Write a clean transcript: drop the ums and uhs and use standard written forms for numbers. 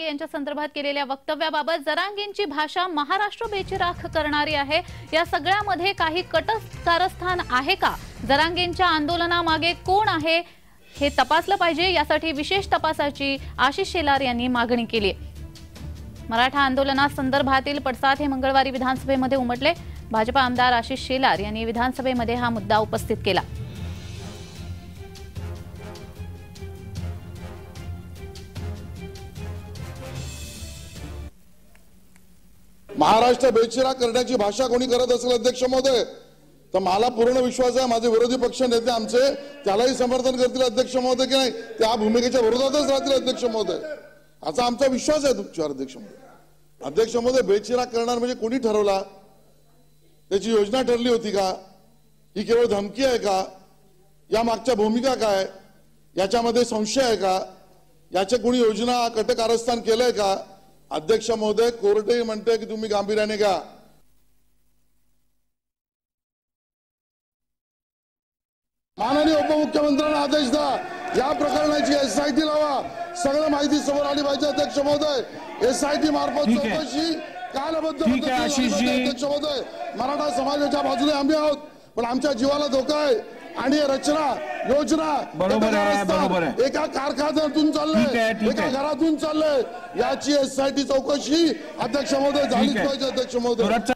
यांच्या संदर्भात केलेल्या वक्तव्याबाबत जरांगेंची भाषा महाराष्ट्र बेचिराख करणारी आहे। या सगळ्यामध्ये काही कटकारस्थान आहे का? जरांगेंच्या आंदोलनामागे कोण आहे हे तपासलं पाहिजे। यासाठी विशेष तपासाची आशिष शेलार यांनी मागणी केली। मराठा आंदोलनासंदर्भातील पडसाद हे मंगळवारी विधानसभेमध्ये उमटले। भाजपा आमदार आशिष शेलार यांनी विधानसभेमध्ये हा मुद्दा उपस्थित केला। महाराष्ट्र बेचिराख करण्याची भाषा कोणी करत असेल अध्यक्ष महोदय तर मला पूर्ण विश्वास आहे माझे विरोधी पक्ष नेते आमचे त्यालाही समर्थन करतील अध्यक्ष महोदय की नाही, त्या भूमिकेच्या विरोधातच राहतील अध्यक्ष महोदय, असा आमचा विश्वास आहे तुमच्यावर अध्यक्ष महोदय। अध्यक्ष महोदय, बेचिराख करणार म्हणजे कोणी ठरवला? त्याची योजना ठरली होती का? ही केवळ धमकी आहे का? या मागच्या भूमिका काय? याच्यामध्ये संशय आहे का? याचे कोणी योजना कटकारस्थान केलंय का? अध्यक्ष महोदय, कोर्टही म्हणते की तुम्ही गांभीर्याने घ्या। माननीय उपमुख्यमंत्र्यांना आदेश द्या, या प्रकरणाची SIT लावा, सगळं माहिती समोर आली पाहिजे अध्यक्ष महोदय। SIT मार्फत चौकशी कालबद्ध अध्यक्ष महोदय, मराठा समाजाच्या बाजूने आम्ही आहोत, पण आमच्या जीवाला धोका आहे आणि रचना योजना बरोबर आहे एका कारखान्यातून चाललंय, एका घरातून चाललंय, याची SIT चौकशी अध्यक्ष महोदय झालीच पाहिजे अध्यक्ष महोदय।